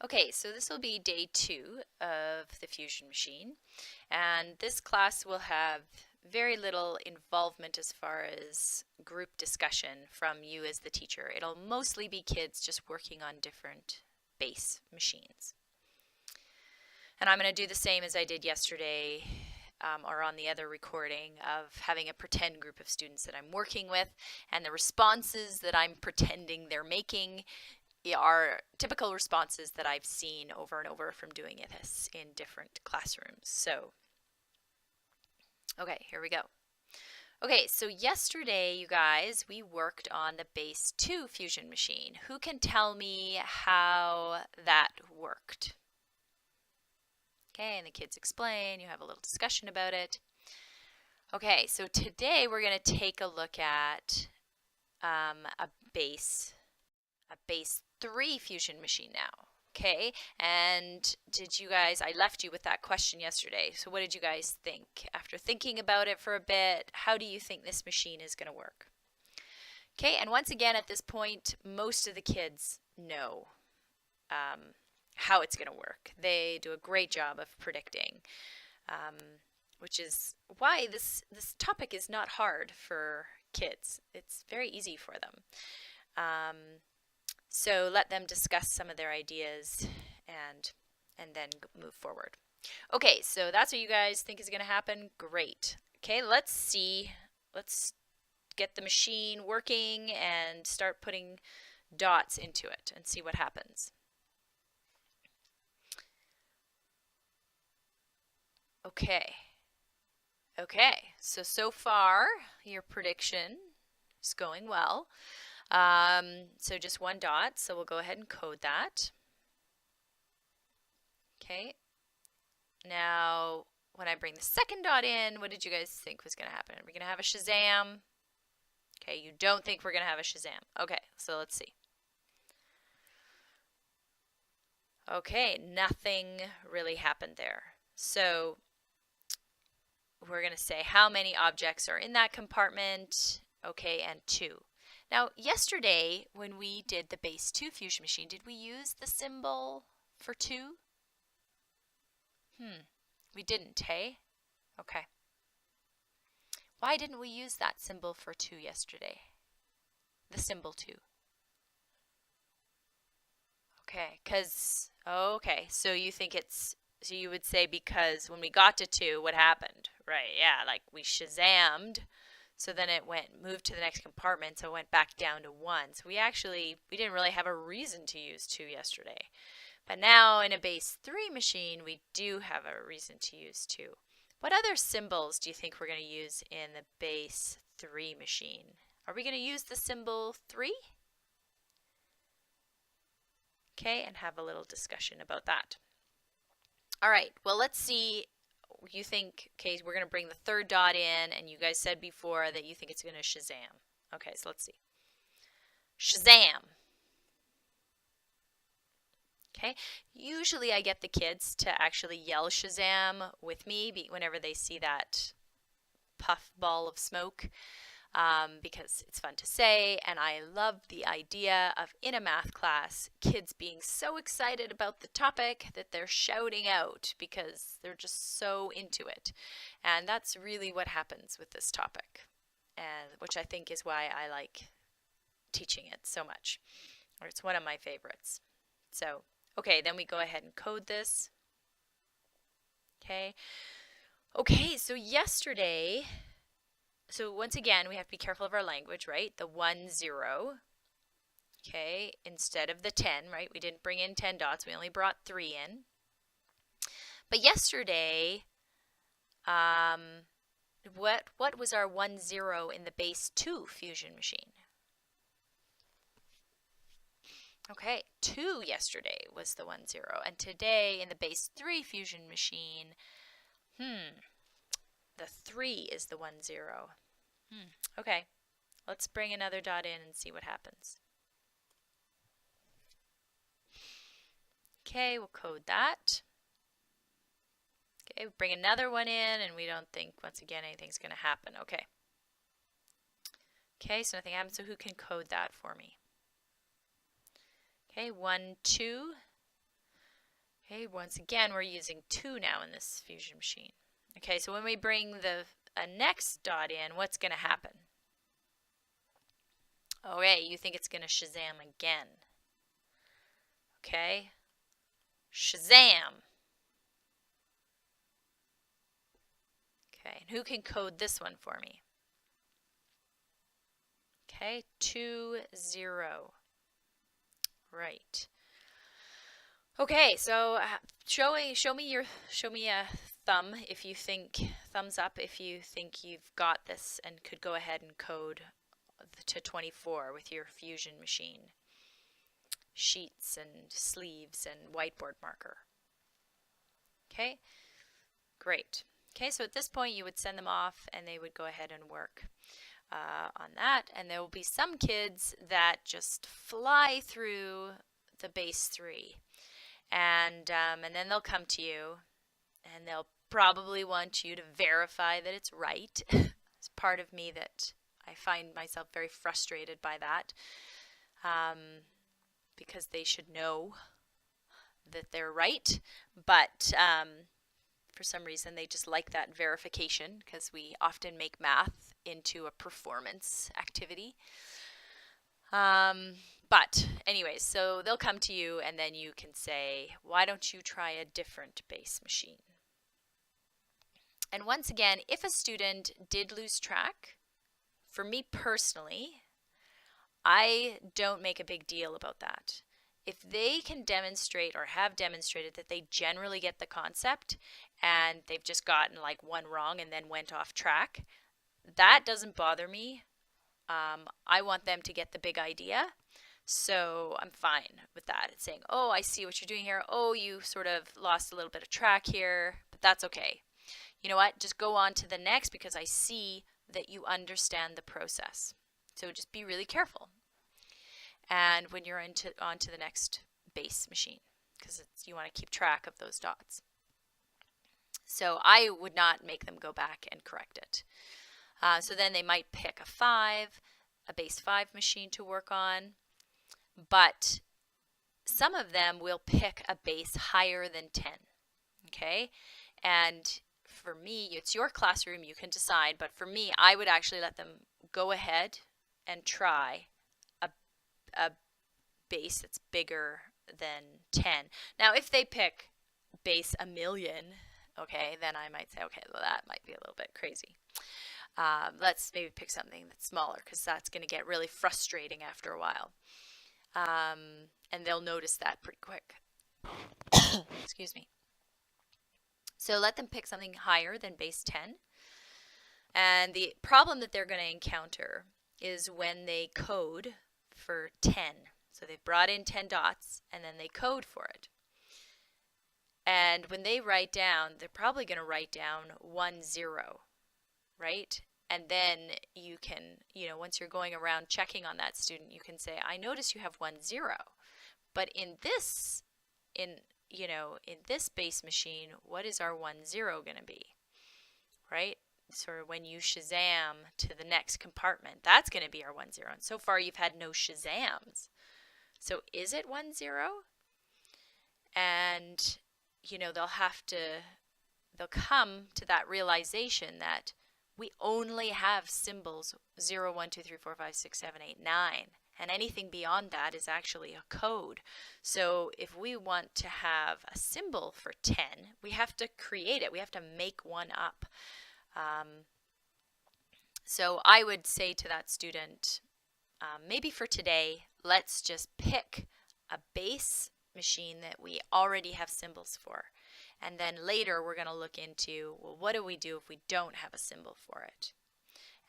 Okay, so this will be day 2 of the Fusion Machine, and this class will have very little involvement as far as group discussion from you as the teacher. It'll mostly be kids just working on different base machines. And I'm going to do the same as I did yesterday or on the other recording of having a pretend group of students that I'm working with, and the responses that I'm pretending they're making are typical responses that I've seen over and over from doing this in different classrooms. So, okay, here we go. Okay, so yesterday, you guys, we worked on the base 2 fusion machine. Who can tell me how that worked? Okay, and the kids explain, you have a little discussion about it. Okay, so today we're going to take a look at a base 3 fusion machine now. Okay, and I left you with that question yesterday. So what did you guys think? After thinking about it for a bit, how do you think this machine is going to work? Okay, and once again at this point, most of the kids know how it's going to work. They do a great job of predicting, which is why this topic is not hard for kids. It's very easy for them. So let them discuss some of their ideas and then move forward. Okay, so that's what you guys think is going to happen. Great. Okay, let's see. Let's get the machine working and start putting dots into it and see what happens. Okay. Okay, so far your prediction is going well. So just one dot, so we'll go ahead and code that. Okay. Now, when I bring the second dot in, what did you guys think was going to happen? Are we going to have a Shazam? Okay, you don't think we're going to have a Shazam. Okay, so let's see. Okay, nothing really happened there. So we're going to say how many objects are in that compartment. Okay, and 2. Now, yesterday, when we did the base 2 fusion machine, did we use the symbol for 2? We didn't, hey? Okay. Why didn't we use that symbol for 2 yesterday? The symbol 2. Okay, so you think so you would say because when we got to 2, what happened? Right, yeah, like we Shazammed. So then it moved to the next compartment, so it went back down to 1. So we didn't really have a reason to use 2 yesterday. But now in a base 3 machine, we do have a reason to use 2. What other symbols do you think we're going to use in the base 3 machine? Are we going to use the symbol 3? Okay, and have a little discussion about that. All right, well, let's see. You think, okay, we're going to bring the third dot in, and you guys said before that you think it's going to Shazam. Okay, so let's see. Shazam. Okay, usually I get the kids to actually yell Shazam with me whenever they see that puff ball of smoke. Because it's fun to say, and I love the idea of, in a math class, kids being so excited about the topic that they're shouting out because they're just so into it. And that's really what happens with this topic, and which I think is why I like teaching it so much, or it's one of my favorites. So, okay, then we go ahead and code this. Okay, so yesterday, so once again, we have to be careful of our language, right? The 1, 0. Okay, instead of the 10, right? We didn't bring in 10 dots. We only brought 3 in. But yesterday, what was our 1, 0 in the base 2 fusion machine? Okay, 2 yesterday was the 1, 0. And today, in the base 3 fusion machine, the 3 is the 1, 0. Okay, let's bring another dot in and see what happens. Okay, we'll code that. Okay, bring another one in, and we don't think, once again, anything's going to happen. Okay. Okay, so nothing happens, so who can code that for me? Okay, 1, 2. Okay, once again, we're using 2 now in this fusion machine. Okay, so when we bring the next dot in, what's going to happen? Okay, you think it's going to Shazam again. Okay, Shazam. Okay, and who can code this one for me? Okay, 2, 0. Right. Okay, so show me a thumb if you think, thumbs up if you think you've got this and could go ahead and code to 24 with your fusion machine. Sheets and sleeves and whiteboard marker. Okay, great. Okay, so at this point you would send them off and they would go ahead and work on that. And there will be some kids that just fly through the base 3. And then they'll come to you and they'll probably want you to verify that it's right. It's part of me that I find myself very frustrated by that, because they should know that they're right, but for some reason they just like that verification because we often make math into a performance activity. But anyways, so they'll come to you and then you can say, why don't you try a different base machine? And once again, if a student did lose track, for me personally, I don't make a big deal about that. If they can demonstrate or have demonstrated that they generally get the concept and they've just gotten like one wrong and then went off track, that doesn't bother me. I want them to get the big idea. So I'm fine with that. It's saying, oh, I see what you're doing here. Oh, you sort of lost a little bit of track here, but that's okay. You know what? Just go on to the next because I see that you understand the process. So just be really careful. And when you're on to the next base machine, because you want to keep track of those dots. So I would not make them go back and correct it. So then they might pick a base 5 machine to work on, but some of them will pick a base higher than 10, okay? And for me, it's your classroom, you can decide, but for me, I would actually let them go ahead and try a base that's bigger than 10. Now, if they pick base 1,000,000, okay, then I might say, okay, well, that might be a little bit crazy. Let's maybe pick something that's smaller because that's going to get really frustrating after a while. And they'll notice that pretty quick. Excuse me. So let them pick something higher than base 10. And the problem that they're going to encounter is when they code for 10. So they've brought in 10 dots and then they code for it. And when they write down, they're probably going to write down 1, 0, right? And then you can, once you're going around checking on that student, you can say, I notice you have 1, 0. But in this base machine, what is our 1, 0 going to be, right? Sort of when you Shazam to the next compartment, that's going to be our 1, 0. And so far you've had no Shazams. So is it 1, 0? And, they'll come to that realization that we only have symbols 0, 1, 2, 3, 4, 5, 6, 7, 8, 9. And anything beyond that is actually a code. So if we want to have a symbol for 10, we have to create it. We have to make one up. So I would say to that student, maybe for today, let's just pick a base machine that we already have symbols for. And then later we're going to look into, well, what do we do if we don't have a symbol for it?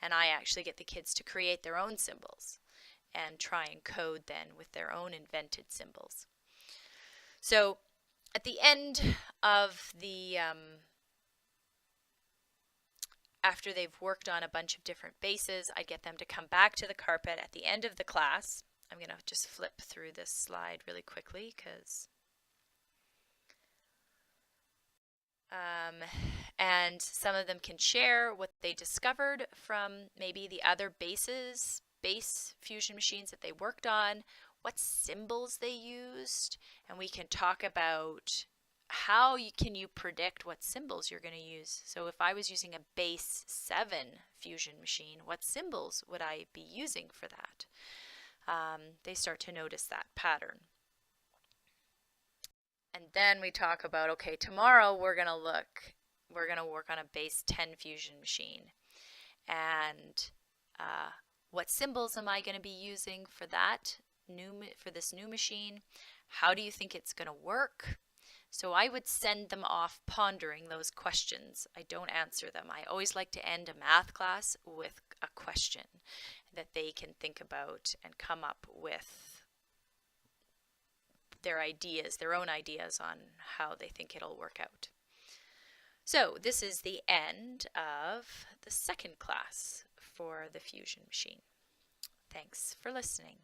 And I actually get the kids to create their own symbols and try and code then with their own invented symbols. So at the end of the, after they've worked on a bunch of different bases, I get them to come back to the carpet at the end of the class. I'm going to just flip through this slide really quickly because and some of them can share what they discovered from maybe the other base fusion machines that they worked on, what symbols they used, and we can talk about can you predict what symbols you're going to use? So if I was using a base 7 fusion machine, what symbols would I be using for that? They start to notice that pattern. And then we talk about, okay, tomorrow we're going to work on a base 10 fusion machine. And what symbols am I going to be using for this new machine? How do you think it's going to work? So I would send them off pondering those questions. I don't answer them. I always like to end a math class with a question that they can think about and come up with their own ideas on how they think it'll work out. So this is the end of the second class for the fusion machine. Thanks for listening.